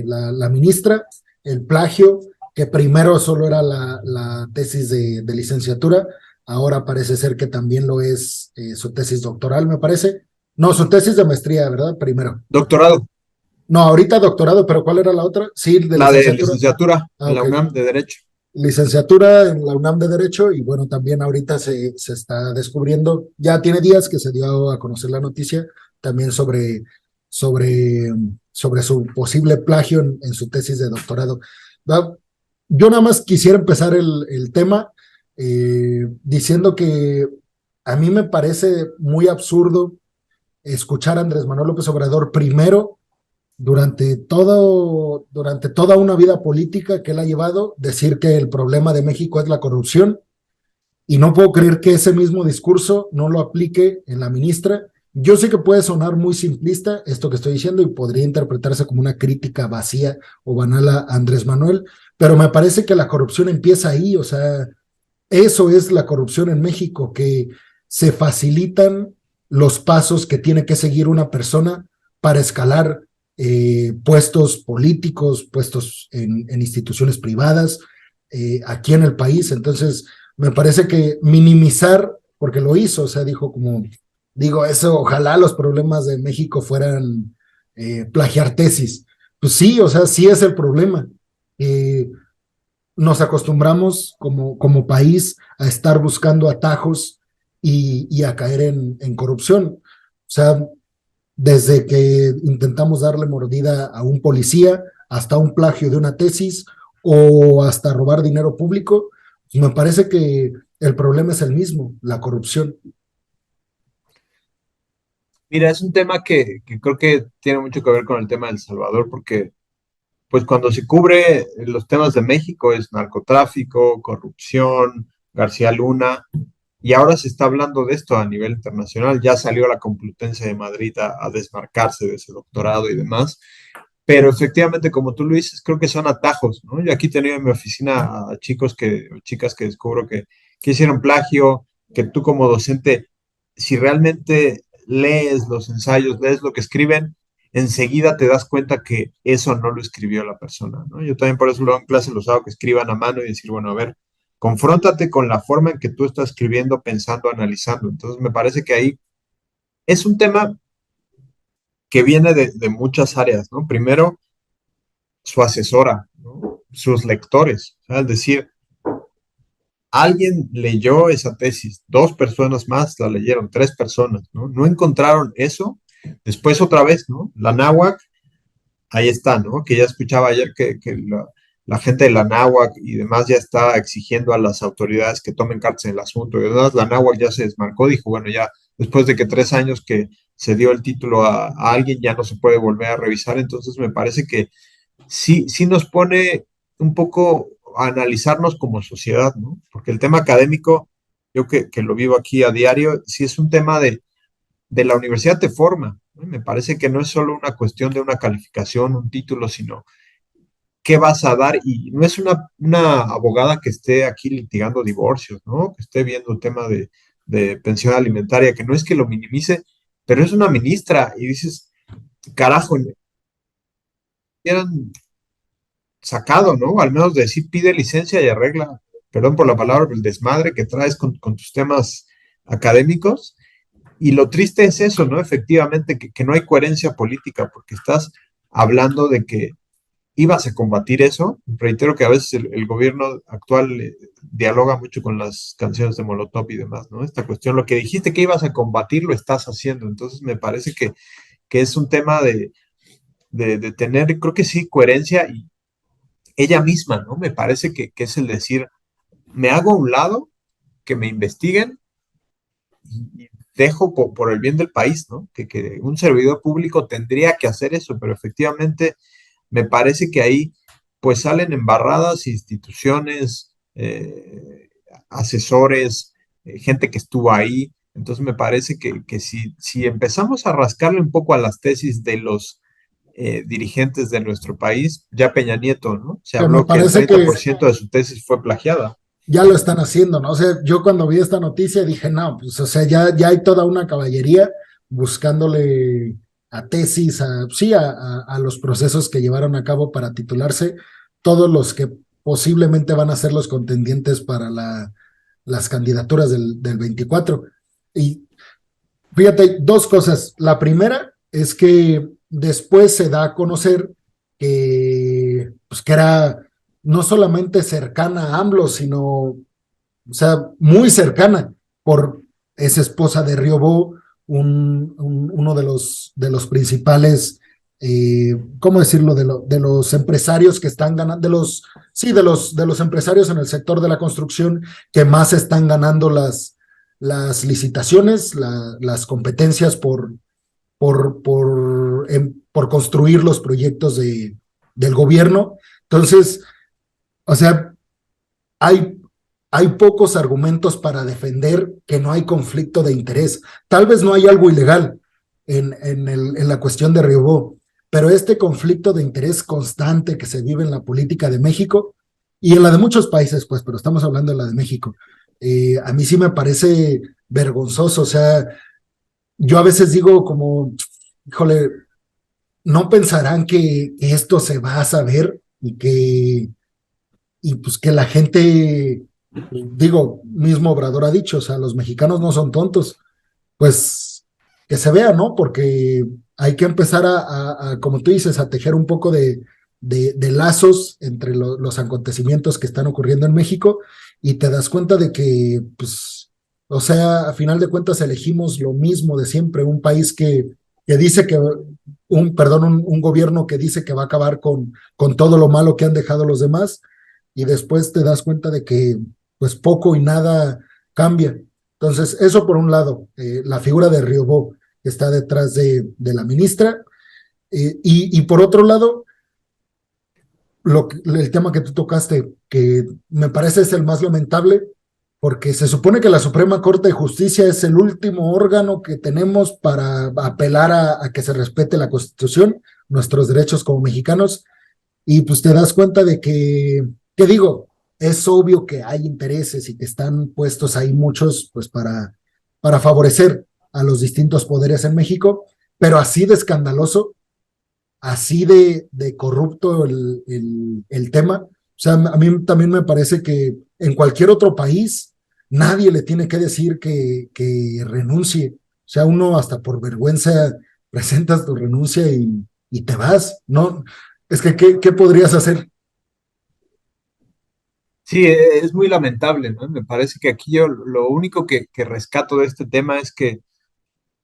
la ministra, el plagio, que primero solo era la tesis de licenciatura, ahora parece ser que también lo es su tesis doctoral, me parece. No, su tesis de maestría, ¿verdad? Primero. Doctorado, No, ahorita doctorado, pero ¿cuál era la otra? Sí, de la de licenciatura. licenciatura Ah, en la ok. UNAM de Derecho. Licenciatura en la UNAM de Derecho y bueno, también ahorita se está descubriendo, ya tiene días que se dio a conocer la noticia también sobre, sobre su posible plagio en su tesis de doctorado. Va, yo nada más quisiera empezar el tema diciendo que a mí me parece muy absurdo escuchar a Andrés Manuel López Obrador primero durante toda una vida política que él ha llevado, decir que el problema de México es la corrupción, y no puedo creer que ese mismo discurso no lo aplique en la ministra. Yo sé que puede sonar muy simplista esto que estoy diciendo y podría interpretarse como una crítica vacía o banal a Andrés Manuel, pero me parece que la corrupción empieza ahí, o sea, eso es la corrupción en México, que se facilitan los pasos que tiene que seguir una persona para escalar puestos políticos, puestos en instituciones privadas, aquí en el país. Entonces, me parece que minimizar, porque lo hizo, o sea, dijo como, digo, eso, ojalá los problemas de México fueran plagiar tesis. Pues sí, o sea, sí es el problema. Eh, Nos acostumbramos como país a estar buscando atajos y a caer en corrupción. O sea, desde que intentamos darle mordida a un policía, hasta un plagio de una tesis o hasta robar dinero público, pues me parece que el problema es el mismo, la corrupción. Mira, es un tema que creo que tiene mucho que ver con el tema de El Salvador, porque pues cuando se cubre los temas de México es narcotráfico, corrupción, García Luna, y ahora se está hablando de esto a nivel internacional. Ya salió la Complutense de Madrid a desmarcarse de ese doctorado y demás. Pero efectivamente, como tú lo dices, creo que son atajos, ¿no? Yo aquí he tenido en mi oficina a chicos o chicas que descubro que hicieron plagio, que tú como docente, si realmente lees los ensayos, lees lo que escriben, enseguida te das cuenta que eso no lo escribió la persona, ¿no? Yo también por eso luego en clase los hago que escriban a mano y decir, bueno, a ver, confróntate con la forma en que tú estás escribiendo, pensando, analizando. Entonces me parece que ahí es un tema que viene de muchas áreas, ¿no? Primero, su asesora, ¿no? Sus lectores. O sea, es decir, alguien leyó esa tesis, dos personas más la leyeron, tres personas, ¿no? No encontraron eso. Después otra vez, ¿no? La náhuac, ahí está, ¿no? Que ya escuchaba ayer que la gente de la náhuac y demás ya está exigiendo a las autoridades que tomen cartas en el asunto. Y además la náhuac ya se desmarcó, dijo, bueno, ya después de que 3 años que se dio el título a alguien, ya no se puede volver a revisar. Entonces me parece que sí nos pone un poco a analizarnos como sociedad, ¿no? Porque el tema académico, yo que lo vivo aquí a diario, sí es un tema de la universidad te forma, ¿no? Me parece que no es solo una cuestión de una calificación, un título, sino qué vas a dar. Y no es una abogada que esté aquí litigando divorcios, ¿no? Que esté viendo el tema de pensión alimentaria, que no es que lo minimice, pero es una ministra y dices, carajo, eran sacado, ¿no? Al menos decir pide licencia y arregla, perdón por la palabra, el desmadre que traes con tus temas académicos. Y lo triste es eso, ¿no? Efectivamente, que no hay coherencia política, porque estás hablando de que ibas a combatir eso. Reitero que a veces el gobierno actual dialoga mucho con las canciones de Molotov y demás, ¿no? Esta cuestión, lo que dijiste que ibas a combatir, lo estás haciendo. Entonces me parece que es un tema de tener, creo que sí, coherencia y ella misma, ¿no? Me parece que es el decir, me hago a un lado, que me investiguen y dejo por el bien del país, ¿no? Que un servidor público tendría que hacer eso, pero efectivamente me parece que ahí pues salen embarradas instituciones, asesores, gente que estuvo ahí. Entonces me parece que si empezamos a rascarle un poco a las tesis de los dirigentes de nuestro país, ya Peña Nieto, ¿no? Se Que me habló que el parece treinta que por ciento de su tesis fue plagiada. ya lo están haciendo, ¿no? O sea, yo cuando vi esta noticia dije, no, pues, o sea, ya hay toda una caballería buscándole a tesis, sí, a los procesos que llevaron a cabo para titularse, todos los que posiblemente van a ser los contendientes para las candidaturas del 24. Y fíjate, dos cosas. La primera es que después se da a conocer que, pues, que era no solamente cercana a AMLO, sino, o sea, muy cercana, por es esposa de Riobó, uno de los principales, ¿cómo decirlo? De los empresarios que están ganando, sí, de los empresarios en el sector de la construcción que más están ganando las licitaciones, las competencias por construir los proyectos del gobierno. Entonces, o sea, hay, hay pocos argumentos para defender que no hay conflicto de interés. Tal vez no hay algo ilegal en la cuestión de Riobó, pero este conflicto de interés constante que se vive en la política de México y en la de muchos países, pues, pero estamos hablando de la de México, a mí sí me parece vergonzoso. O sea, yo a veces digo como, híjole, no pensarán que esto se va a saber y pues que la gente, digo, mismo Obrador ha dicho, o sea, los mexicanos no son tontos, pues que se vea, ¿no? Porque hay que empezar como tú dices, a tejer un poco de lazos entre los acontecimientos que están ocurriendo en México y te das cuenta de que, pues, o sea, a final de cuentas elegimos lo mismo de siempre, un país que dice que, un gobierno que dice que va a acabar con todo lo malo que han dejado los demás y después te das cuenta de que, pues, poco y nada cambia. Entonces, eso por un lado, la figura de Riobó que está detrás de la ministra, y por otro lado, el tema que tú tocaste, que me parece es el más lamentable, porque se supone que la Suprema Corte de Justicia es el último órgano que tenemos para apelar a que se respete la Constitución, nuestros derechos como mexicanos, y pues te das cuenta de que digo, es obvio que hay intereses y que están puestos ahí muchos, pues para favorecer a los distintos poderes en México, pero así de escandaloso, así de corrupto el tema. O sea, a mí también me parece que en cualquier otro país nadie le tiene que decir que renuncie. O sea, uno hasta por vergüenza presentas tu renuncia y te vas, ¿no? Es que, ¿qué podrías hacer? Sí, es muy lamentable, ¿no? Me parece que aquí yo lo único que rescato de este tema es que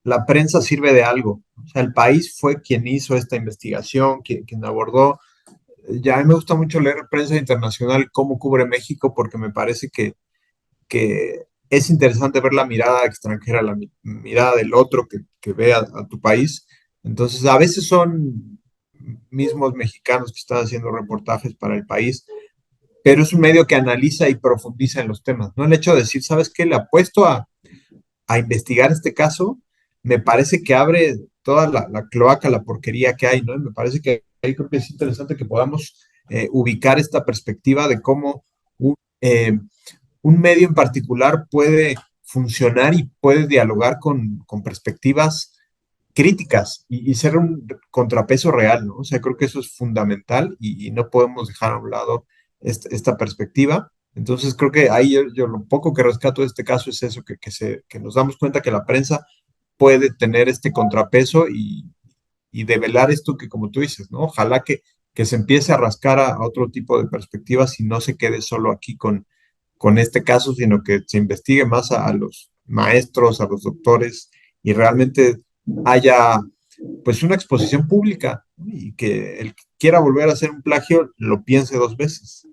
la prensa sirve de algo. O sea, el país fue quien hizo esta investigación, quien abordó. Ya a mí me gusta mucho leer prensa internacional, cómo cubre México, porque me parece que es interesante ver la mirada extranjera, la mirada del otro que ve a tu país. Entonces, a veces son mismos mexicanos que están haciendo reportajes para el país, pero es un medio que analiza y profundiza en los temas, ¿no? El hecho de decir, ¿sabes qué? Le apuesto a investigar este caso, me parece que abre toda la cloaca, la porquería que hay, ¿no? Y me parece que ahí creo que es interesante que podamos ubicar esta perspectiva de cómo eh, un medio en particular puede funcionar y puede dialogar con perspectivas críticas y ser un contrapeso real, ¿no? O sea, creo que eso es fundamental y no podemos dejar a un lado esta perspectiva. Entonces, creo que ahí yo lo poco que rescato de este caso es eso, que nos damos cuenta que la prensa puede tener este contrapeso y develar esto que, como tú dices, ¿no? Ojalá que se empiece a rascar a otro tipo de perspectivas y no se quede solo aquí con este caso, sino que se investigue más a los maestros, a los doctores y realmente haya pues una exposición pública, ¿no? Y que el que quiera volver a hacer un plagio lo piense dos veces.